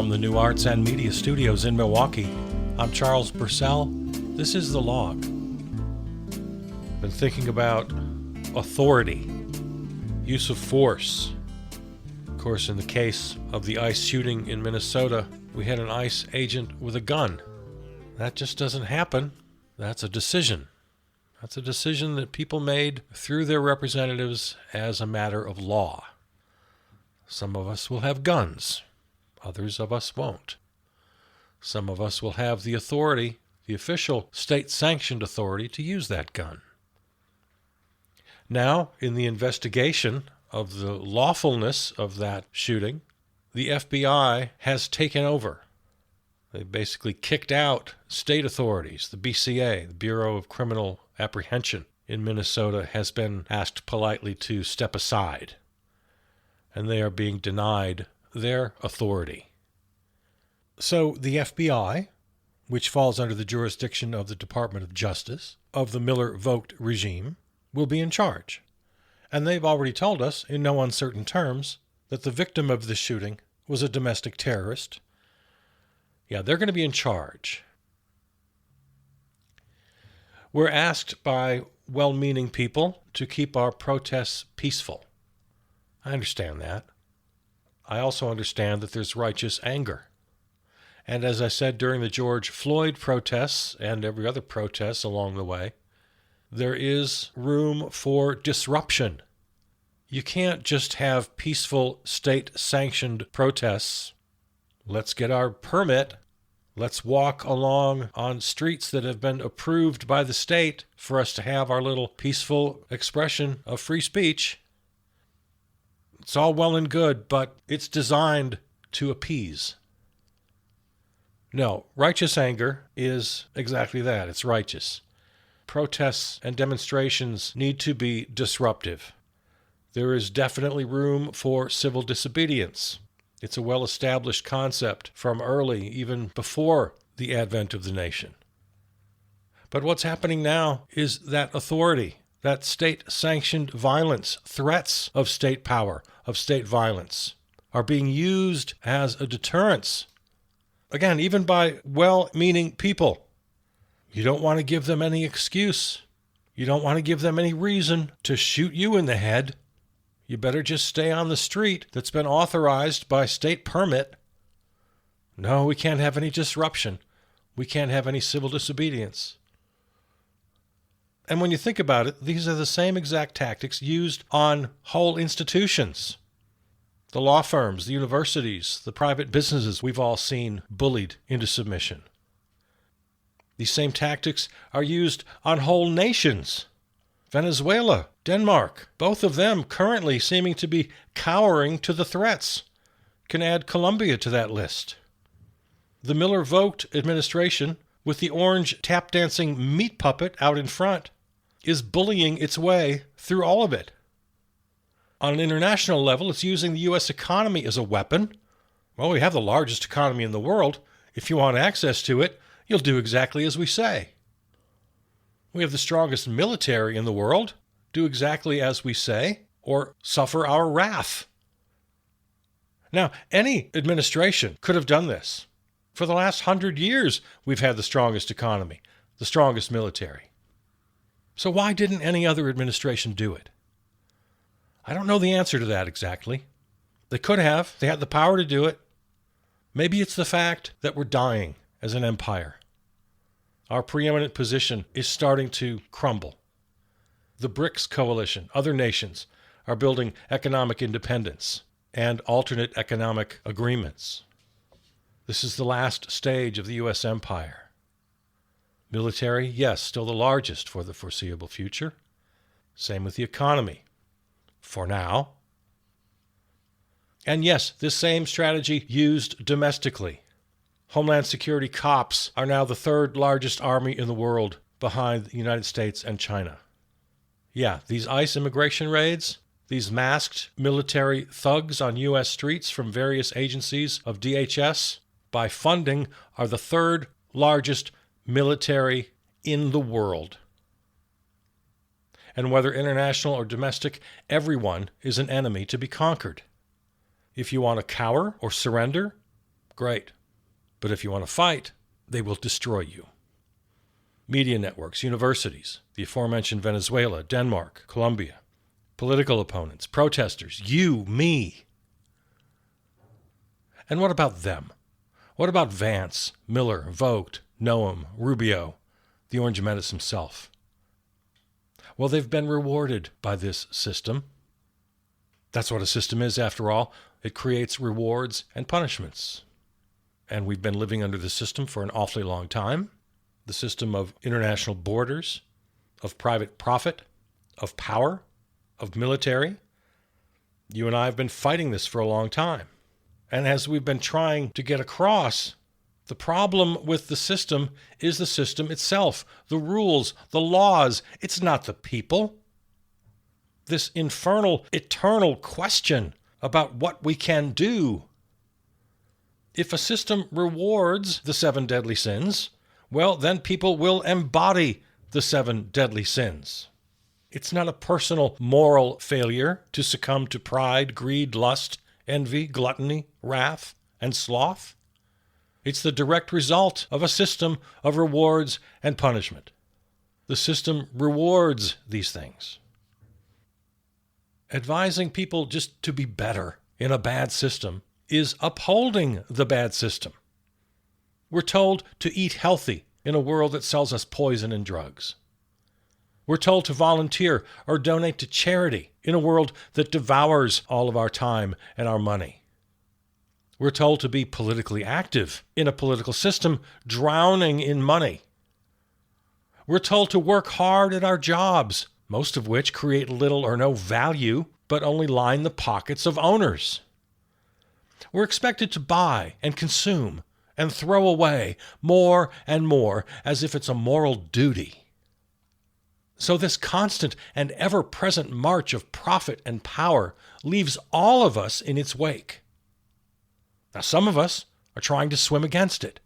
From the New Arts and Media Studios in Milwaukee, I'm Charles Purcell. This is The Log. Been thinking about authority, use of force. Of course, in the case of the ICE shooting in Minnesota, we had an ICE agent with a gun. That just doesn't happen. That's a decision. That's a decision that people made through their representatives as a matter of law. Some of us will have guns. Others of us won't. Some of us will have the authority, the official state-sanctioned authority, to use that gun. Now, in the investigation of the lawfulness of that shooting, the FBI has taken over. They basically kicked out state authorities. The BCA, the Bureau of Criminal Apprehension in Minnesota, has been asked politely to step aside, and they are being denied their authority. So the FBI, which falls under the jurisdiction of the Department of Justice of the Miller-Vogt regime, will be in charge. And they've already told us, in no uncertain terms, that the victim of this shooting was a domestic terrorist. Yeah, they're going to be in charge. We're asked by well-meaning people to keep our protests peaceful. I understand that. I also understand that there's righteous anger. And as I said during the George Floyd protests and every other protest along the way, there is room for disruption. You can't just have peaceful state-sanctioned protests. Let's get our permit. Let's walk along on streets that have been approved by the state for us to have our little peaceful expression of free speech. It's all well and good, but it's designed to appease. No, righteous anger is exactly that. It's righteous. Protests and demonstrations need to be disruptive. There is definitely room for civil disobedience. It's a well-established concept from early, even before the advent of the nation. But what's happening now is that authority, that state-sanctioned violence, threats of state power, of state violence, are being used as a deterrence. Again, even by well-meaning people. You don't want to give them any excuse. You don't want to give them any reason to shoot you in the head. You better just stay on the street that's been authorized by state permit. No, we can't have any disruption. We can't have any civil disobedience. And when you think about it, these are the same exact tactics used on whole institutions. The law firms, the universities, the private businesses we've all seen bullied into submission. These same tactics are used on whole nations. Venezuela, Denmark, both of them currently seeming to be cowering to the threats. Can add Colombia to that list. The Miller-Vogt administration, with the orange tap-dancing meat puppet out in front, is bullying its way through all of it. On an international level, it's using the U.S. economy as a weapon. Well, we have the largest economy in the world. If you want access to it, you'll do exactly as we say. We have the strongest military in the world. Do exactly as we say, or suffer our wrath. Now, any administration could have done this. For the last 100 years, we've had the strongest economy, the strongest military. So why didn't any other administration do it? I don't know the answer to that exactly. They could have. They had the power to do it. Maybe it's the fact that we're dying as an empire. Our preeminent position is starting to crumble. The BRICS coalition, other nations, are building economic independence and alternate economic agreements. This is the last stage of the U.S. empire. Military, yes, still the largest for the foreseeable future. Same with the economy. For now. And yes, this same strategy used domestically. Homeland Security cops are now the third largest army in the world, behind the United States and China. Yeah, these ICE immigration raids, these masked military thugs on U.S. streets from various agencies of DHS, by funding, are the third largest military in the world. And whether international or domestic, everyone is an enemy to be conquered. If you want to cower or surrender, great. But if you want to fight, they will destroy you. Media networks, universities, the aforementioned Venezuela, Denmark, Colombia, political opponents, protesters, you, me. And what about them? What about Vance, Miller, Vogt, Noam, Rubio, the Orange Menace himself? Well, they've been rewarded by this system. That's what a system is, after all. It creates rewards and punishments. And we've been living under the system for an awfully long time. The system of international borders, of private profit, of power, of military. You and I have been fighting this for a long time. And as we've been trying to get across, the problem with the system is the system itself, the rules, the laws. It's not the people. This infernal, eternal question about what we can do. If a system rewards the 7 deadly sins, well, then people will embody the 7 deadly sins. It's not a personal moral failure to succumb to pride, greed, lust, envy, gluttony, wrath, and sloth. It's the direct result of a system of rewards and punishment. The system rewards these things. Advising people just to be better in a bad system is upholding the bad system. We're told to eat healthy in a world that sells us poison and drugs. We're told to volunteer or donate to charity in a world that devours all of our time and our money. We're told to be politically active in a political system drowning in money. We're told to work hard at our jobs, most of which create little or no value, but only line the pockets of owners. We're expected to buy and consume and throw away more and more as if it's a moral duty. So this constant and ever-present march of profit and power leaves all of us in its wake. Now, some of us are trying to swim against it.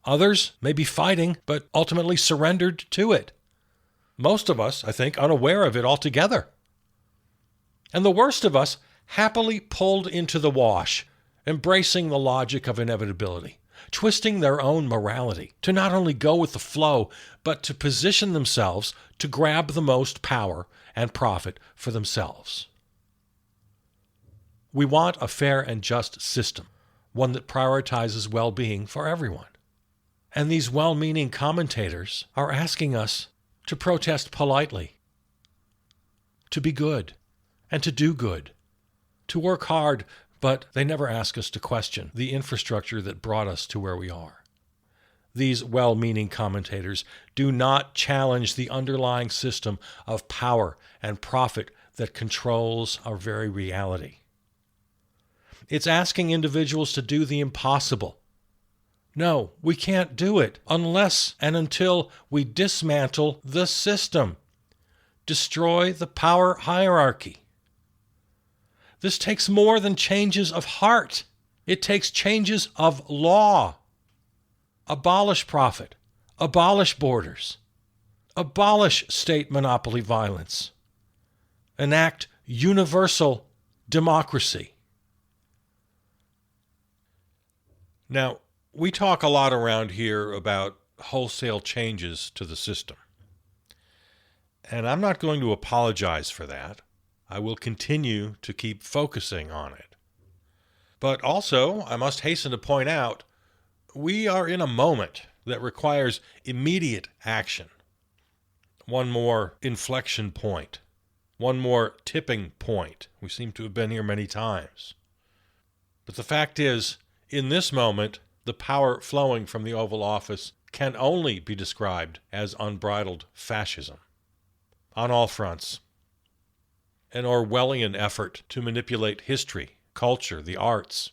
Others may be fighting, but ultimately surrendered to it. Most of us, I think, unaware of it altogether. And the worst of us happily pulled into the wash, embracing the logic of inevitability, twisting their own morality to not only go with the flow, but to position themselves to grab the most power and profit for themselves. We want a fair and just system, one that prioritizes well-being for everyone. And these well-meaning commentators are asking us to protest politely, to be good, and to do good, to work hard, but they never ask us to question the infrastructure that brought us to where we are. These well-meaning commentators do not challenge the underlying system of power and profit that controls our very reality. It's asking individuals to do the impossible. No, we can't do it unless and until we dismantle the system, destroy the power hierarchy. This takes more than changes of heart. It takes changes of law. Abolish profit. Abolish borders. Abolish state monopoly violence. Enact universal democracy. Now, we talk a lot around here about wholesale changes to the system. And I'm not going to apologize for that. I will continue to keep focusing on it. But also, I must hasten to point out, we are in a moment that requires immediate action. One more inflection point. One more tipping point. We seem to have been here many times. But the fact is, in this moment, the power flowing from the Oval Office can only be described as unbridled fascism. On all fronts. An Orwellian effort to manipulate history, culture, the arts.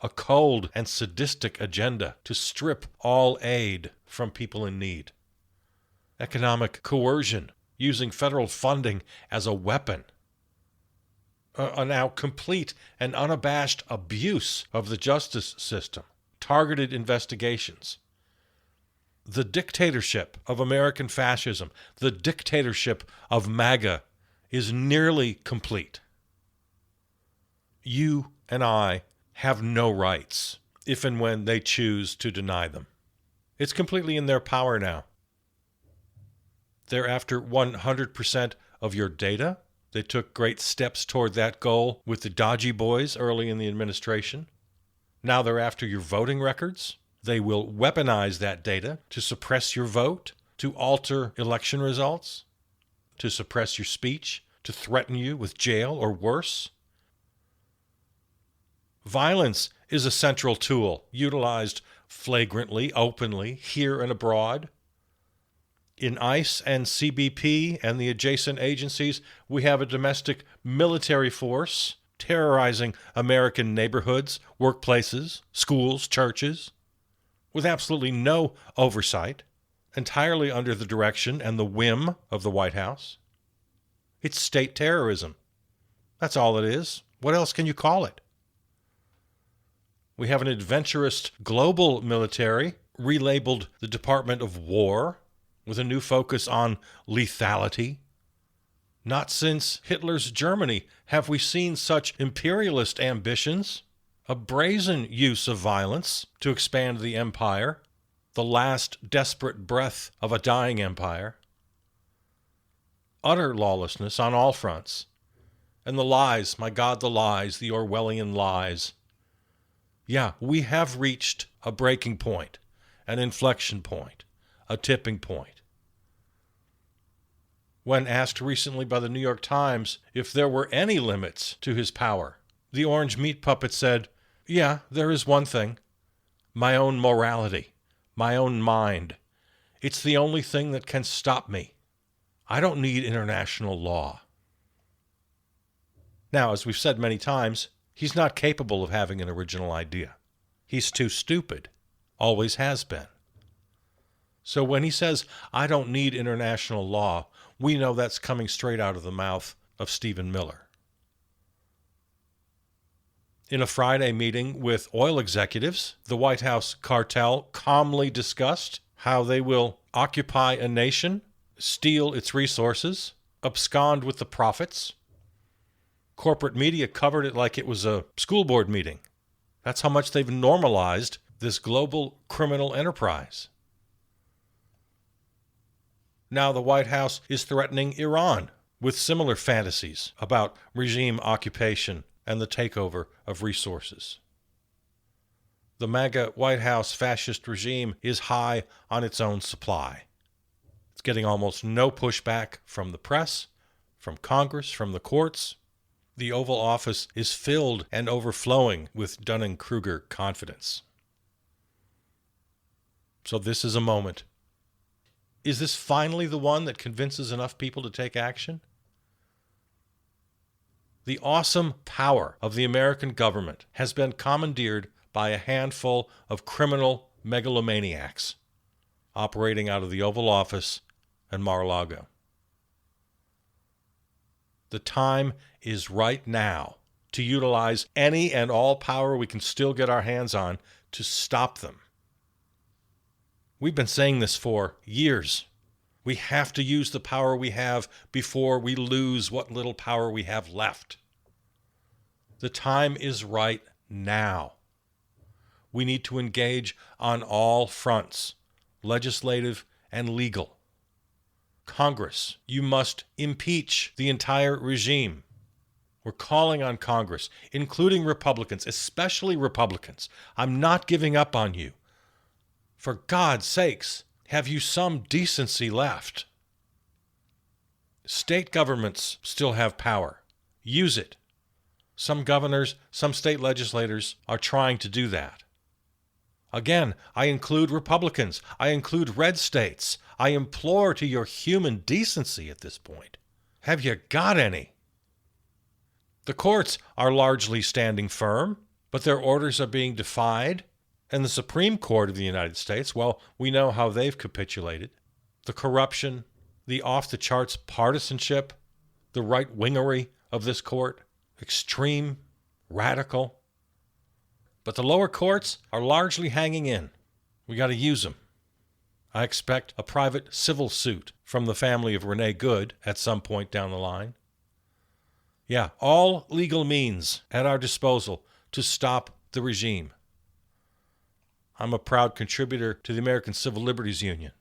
A cold and sadistic agenda to strip all aid from people in need. Economic coercion, using federal funding as a weapon. A now complete and unabashed abuse of the justice system. Targeted investigations. The dictatorship of American fascism, the dictatorship of MAGA, is nearly complete. You and I have no rights if and when they choose to deny them. It's completely in their power now. They're after 100% of your data. They took great steps toward that goal with the dodgy boys early in the administration. Now they're after your voting records. They will weaponize that data to suppress your vote, to alter election results, to suppress your speech, to threaten you with jail or worse. Violence is a central tool utilized flagrantly, openly, here and abroad. In ICE and CBP and the adjacent agencies, we have a domestic military force terrorizing American neighborhoods, workplaces, schools, churches, with absolutely no oversight, entirely under the direction and the whim of the White House. It's state terrorism. That's all it is. What else can you call it? We have an adventurous global military, relabeled the Department of War, with a new focus on lethality. Not since Hitler's Germany have we seen such imperialist ambitions, a brazen use of violence to expand the empire, the last desperate breath of a dying empire, utter lawlessness on all fronts, and the lies, my God, the lies, the Orwellian lies. Yeah, we have reached a breaking point, an inflection point, a tipping point. When asked recently by the New York Times if there were any limits to his power, the orange meat puppet said, "Yeah, there is one thing. My own morality, my own mind. It's the only thing that can stop me. I don't need international law." Now, as we've said many times, he's not capable of having an original idea. He's too stupid. Always has been. So when he says, "I don't need international law," we know that's coming straight out of the mouth of Stephen Miller. In a Friday meeting with oil executives, the White House cartel calmly discussed how they will occupy a nation, steal its resources, abscond with the profits. Corporate media covered it like it was a school board meeting. That's how much they've normalized this global criminal enterprise. Now the White House is threatening Iran with similar fantasies about regime occupation and the takeover of resources. The MAGA White House fascist regime is high on its own supply. It's getting almost no pushback from the press, from Congress, from the courts. The Oval Office is filled and overflowing with Dunning-Kruger confidence. So this is a moment. Is this finally the one that convinces enough people to take action? The awesome power of the American government has been commandeered by a handful of criminal megalomaniacs operating out of the Oval Office and Mar-a-Lago. The time is right now to utilize any and all power we can still get our hands on to stop them. We've been saying this for years. We have to use the power we have before we lose what little power we have left. The time is right now. We need to engage on all fronts, legislative and legal. Congress, you must impeach the entire regime. We're calling on Congress, including Republicans, especially Republicans. I'm not giving up on you. For God's sakes, have you some decency left? State governments still have power. Use it. Some governors, some state legislators are trying to do that. Again, I include Republicans. I include red states. I implore to your human decency at this point. Have you got any? The courts are largely standing firm, but their orders are being defied. And the Supreme Court of the United States, well, we know how they've capitulated. The corruption, the off-the-charts partisanship, the right-wingery of this court, extreme, radical. But the lower courts are largely hanging in. We got to use them. I expect a private civil suit from the family of Renee Good at some point down the line. Yeah, all legal means at our disposal to stop the regime. I'm a proud contributor to the American Civil Liberties Union.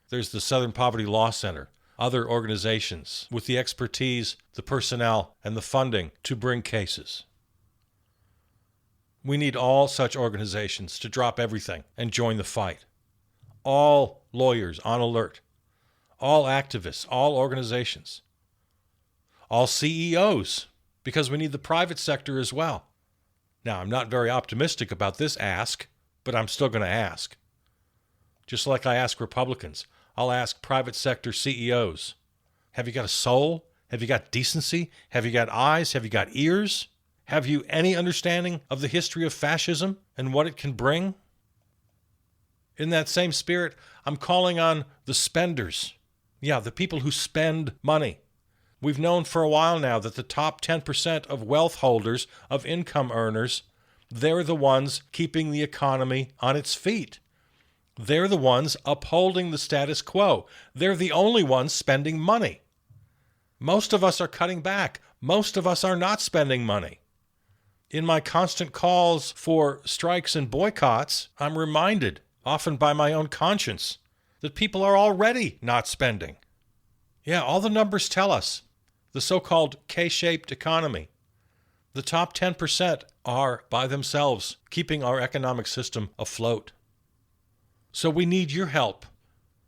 There's the Southern Poverty Law Center, other organizations with the expertise, the personnel, and the funding to bring cases. We need all such organizations to drop everything and join the fight. All lawyers on alert, all activists, all organizations, all CEOs, because we need the private sector as well. Now, I'm not very optimistic about this ask, but I'm still going to ask. Just like I ask Republicans, I'll ask private sector CEOs, have you got a soul? Have you got decency? Have you got eyes? Have you got ears? Have you any understanding of the history of fascism and what it can bring? In that same spirit, I'm calling on the spenders. Yeah, the people who spend money. We've known for a while now that the top 10% of wealth holders, of income earners, they're the ones keeping the economy on its feet. They're the ones upholding the status quo. They're the only ones spending money. Most of us are cutting back. Most of us are not spending money. In my constant calls for strikes and boycotts, I'm reminded, often by my own conscience, that people are already not spending. Yeah, all the numbers tell us. The so-called K-shaped economy. The top 10% are, by themselves, keeping our economic system afloat. So we need your help.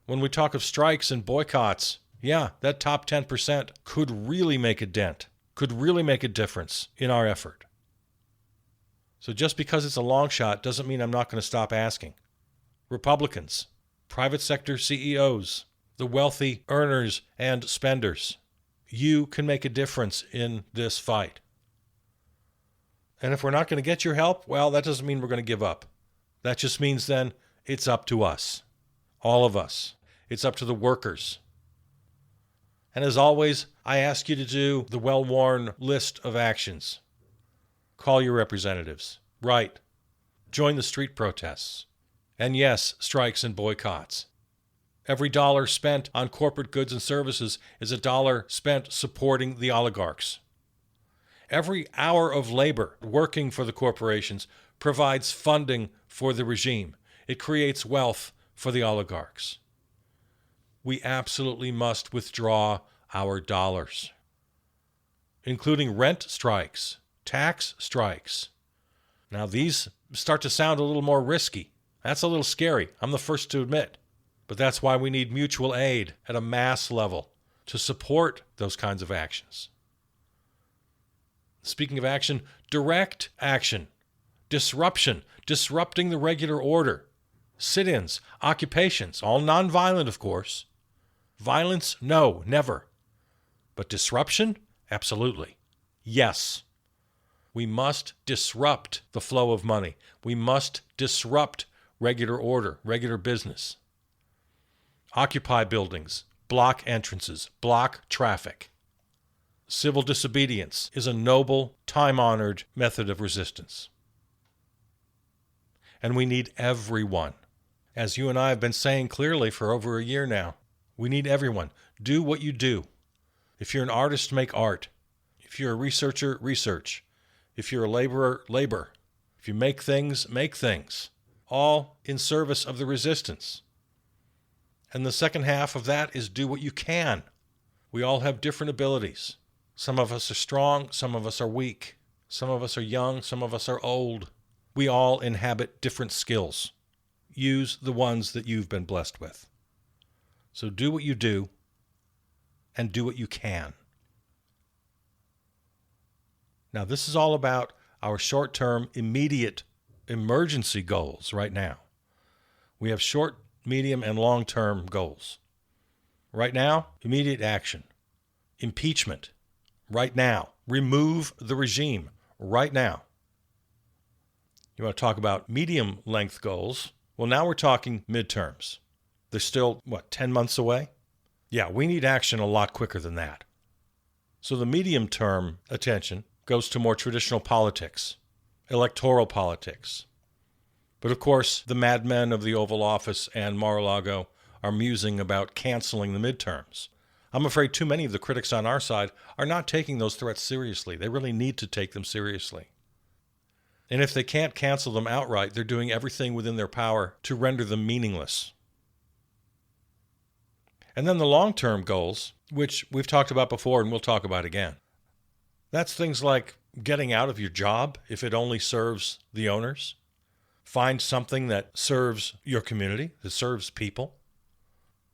When we talk of strikes and boycotts, yeah, that top 10% could really make a dent, could really make a difference in our effort. So just because it's a long shot doesn't mean I'm not going to stop asking. Republicans, private sector CEOs, the wealthy earners and spenders, you can make a difference in this fight. And if we're not going to get your help, well, that doesn't mean we're going to give up. That just means then it's up to us, all of us. It's up to the workers. And as always, I ask you to do the well-worn list of actions. Call your representatives. Write. Join the street protests. And yes, strikes and boycotts. Every dollar spent on corporate goods and services is a dollar spent supporting the oligarchs. Every hour of labor working for the corporations provides funding for the regime. It creates wealth for the oligarchs. We absolutely must withdraw our dollars, including rent strikes, tax strikes. Now, these start to sound a little more risky. That's a little scary, I'm the first to admit. But that's why we need mutual aid at a mass level to support those kinds of actions. Speaking of action, direct action, disrupting the regular order, sit-ins, occupations, all nonviolent, of course. Violence, no, never. But disruption, absolutely. Yes. We must disrupt the flow of money. We must disrupt regular order, regular business. Occupy buildings, block entrances, block traffic. Civil disobedience is a noble, time-honored method of resistance. And we need everyone. As you and I have been saying clearly for over a year now, we need everyone. Do what you do. If you're an artist, make art. If you're a researcher, research. If you're a laborer, labor. If you make things, make things. All in service of the resistance. And the second half of that is do what you can. We all have different abilities. Some of us are strong, some of us are weak. Some of us are young, some of us are old. We all inhabit different skills. Use the ones that you've been blessed with. So do what you do, and do what you can. Now, this is all about our short-term, immediate emergency goals right now. We have short, medium, and long-term goals. Right now, immediate action. Impeachment. Right now. Remove the regime. Right now. You want to talk about medium-length goals? Well, now we're talking midterms. They're still, 10 months away? Yeah, we need action a lot quicker than that. So the medium-term attention goes to more traditional politics, electoral politics. But of course, the madmen of the Oval Office and Mar-a-Lago are musing about canceling the midterms. I'm afraid too many of the critics on our side are not taking those threats seriously. They really need to take them seriously. And if they can't cancel them outright, they're doing everything within their power to render them meaningless. And then the long-term goals, which we've talked about before and we'll talk about again. That's things like getting out of your job if it only serves the owners. Find something that serves your community, that serves people.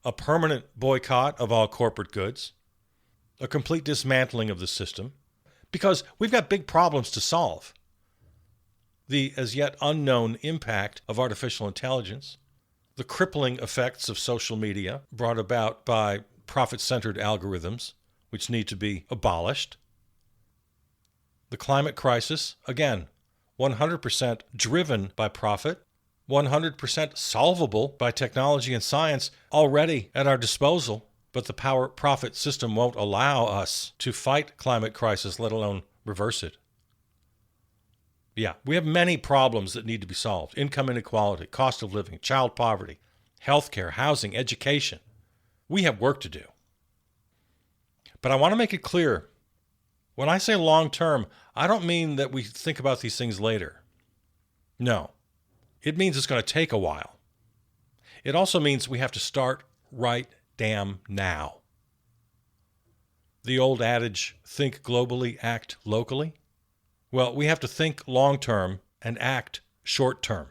A permanent boycott of all corporate goods. A complete dismantling of the system. Because we've got big problems to solve. The as yet unknown impact of artificial intelligence, the crippling effects of social media brought about by profit-centered algorithms, which need to be abolished, the climate crisis, again, 100% driven by profit, 100% solvable by technology and science, already at our disposal, but the power-profit system won't allow us to fight climate crisis, let alone reverse it. Yeah, we have many problems that need to be solved. Income inequality, cost of living, child poverty, healthcare, housing, education. We have work to do. But I want to make it clear, when I say long term, I don't mean that we think about these things later. No, it means it's going to take a while. It also means we have to start right damn now. The old adage, think globally, act locally. Well, we have to think long-term and act short-term.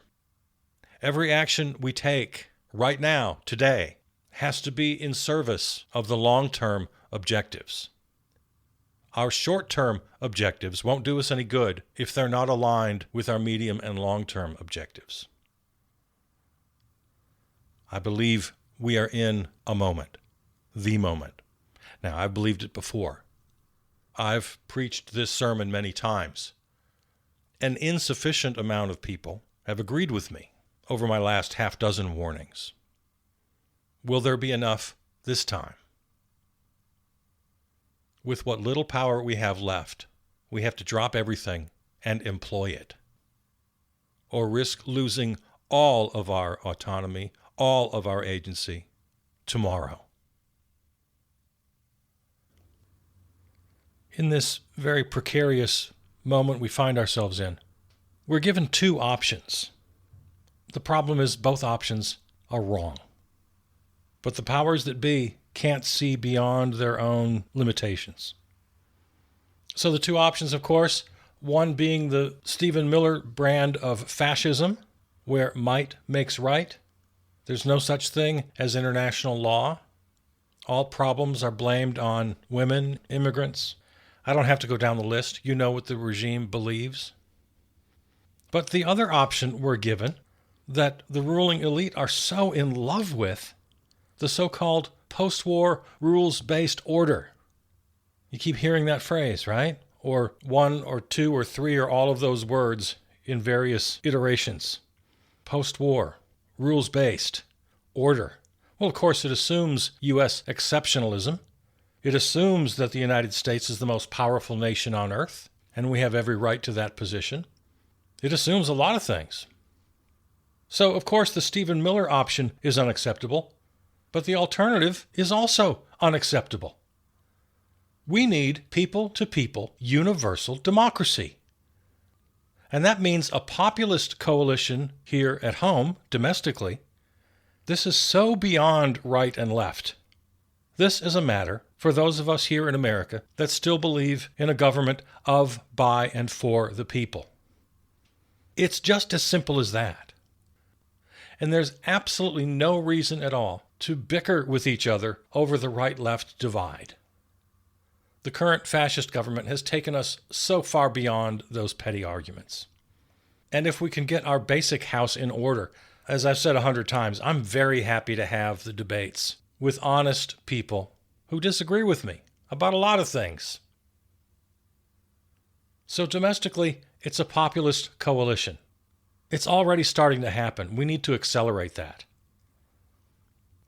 Every action we take right now, today, has to be in service of the long-term objectives. Our short-term objectives won't do us any good if they're not aligned with our medium and long-term objectives. I believe we are in a moment, the moment. Now, I've believed it before. I've preached this sermon many times. An insufficient amount of people have agreed with me over my last half dozen warnings. Will there be enough this time? With what little power we have left, we have to drop everything and employ it, or risk losing all of our autonomy, all of our agency tomorrow. In this very precarious moment we find ourselves in, we're given two options. The problem is both options are wrong. But the powers that be can't see beyond their own limitations. So the two options, of course, one being the Stephen Miller brand of fascism, where might makes right. There's no such thing as international law. All problems are blamed on women, immigrants. I don't have to go down the list. You know what the regime believes. But the other option we're given, that the ruling elite are so in love with, the so-called post-war rules-based order. You keep hearing that phrase, right? Or one or two or three or all of those words in various iterations. Post-war, rules-based, order. Well, of course, it assumes U.S. exceptionalism. It assumes that the United States is the most powerful nation on earth, and we have every right to that position. It assumes a lot of things. So, of course, the Stephen Miller option is unacceptable, but the alternative is also unacceptable. We need people-to-people universal democracy. And that means a populist coalition here at home, domestically. This is so beyond right and left. This is a matter for those of us here in America that still believe in a government of, by, and for the people. It's just as simple as that. And there's absolutely no reason at all to bicker with each other over the right-left divide. The current fascist government has taken us so far beyond those petty arguments. And if we can get our basic house in order, as I've said 100 times, I'm very happy to have the debates with honest people who disagree with me about a lot of things. So domestically, it's a populist coalition. It's already starting to happen. We need to accelerate that.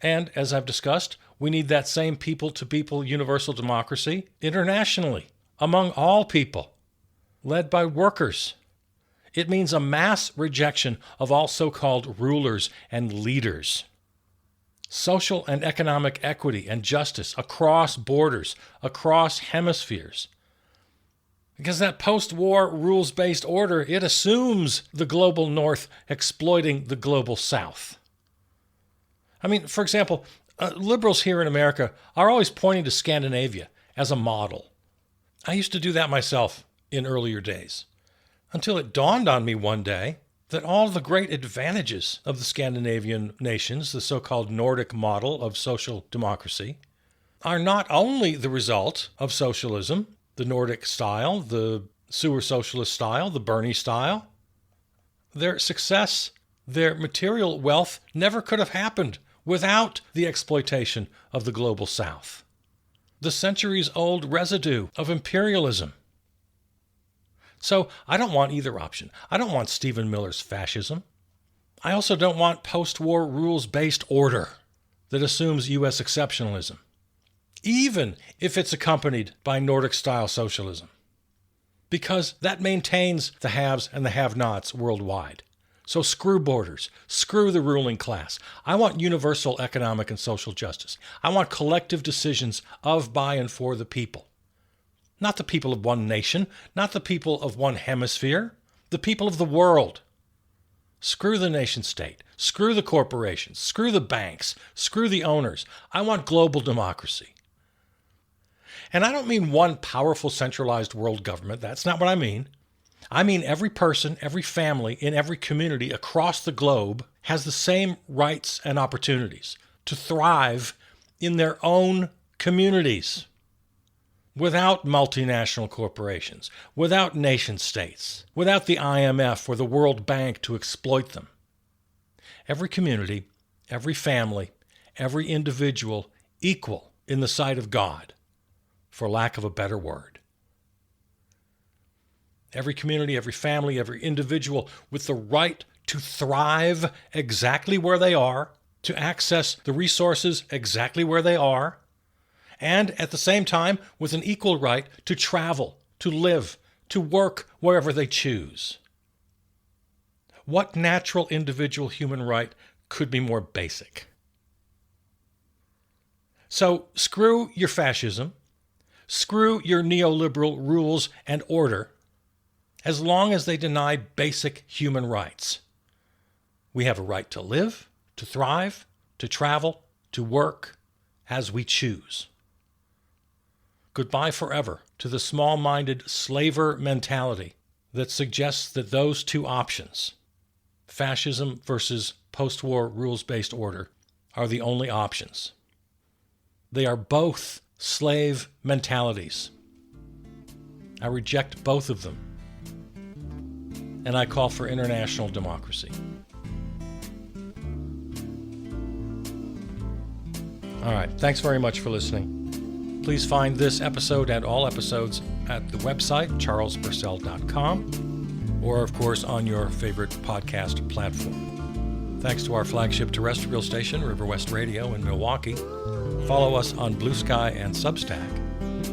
And, as I've discussed, we need that same people-to-people universal democracy internationally, among all people, led by workers. It means a mass rejection of all so-called rulers and leaders. Social and economic equity and justice across borders, across hemispheres. Because that post-war rules-based order, it assumes the global North exploiting the global South. I mean, for example, liberals here in America are always pointing to Scandinavia as a model. I used to do that myself in earlier days, until it dawned on me one day that all the great advantages of the Scandinavian nations, the so-called Nordic model of social democracy, are not only the result of socialism, the Nordic style, the sewer socialist style, the Bernie style. Their success, their material wealth never could have happened without the exploitation of the global South, the centuries-old residue of imperialism. So I don't want either option. I don't want Stephen Miller's fascism. I also don't want post-war rules-based order that assumes U.S. exceptionalism, even if it's accompanied by Nordic-style socialism, because that maintains the haves and the have-nots worldwide. So screw borders, screw the ruling class. I want universal economic and social justice. I want collective decisions of, by, and for the people. Not the people of one nation, not the people of one hemisphere, the people of the world. Screw the nation state, screw the corporations, screw the banks, screw the owners. I want global democracy. And I don't mean one powerful centralized world government. That's not what I mean. I mean every person, every family, in every community across the globe has the same rights and opportunities to thrive in their own communities without multinational corporations, without nation states, without the IMF or the World Bank to exploit them. Every community, every family, every individual equal in the sight of God, for lack of a better word. Every community, every family, every individual with the right to thrive exactly where they are, to access the resources exactly where they are, and at the same time with an equal right to travel, to live, to work wherever they choose. What natural individual human right could be more basic? So screw your fascism, screw your neoliberal rules and order, as long as they deny basic human rights. We have a right to live, to thrive, to travel, to work as we choose. Goodbye forever to the small-minded slaver mentality that suggests that those two options, fascism versus post-war rules-based order, are the only options. They are both slave mentalities. I reject both of them, and I call for international democracy. All right, thanks very much for listening. Please find this episode and all episodes at the website, charlespurcell.com, or, of course, on your favorite podcast platform. Thanks to our flagship terrestrial station, River West Radio in Milwaukee. Follow us on Blue Sky and Substack.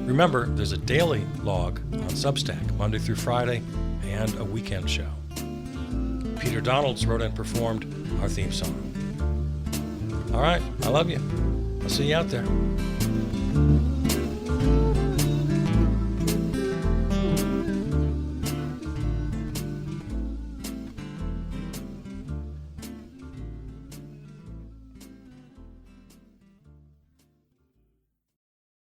Remember, there's a daily log on Substack, Monday through Friday, and a weekend show. Peter Donalds wrote and performed our theme song. All right, I love you. I'll see you out there.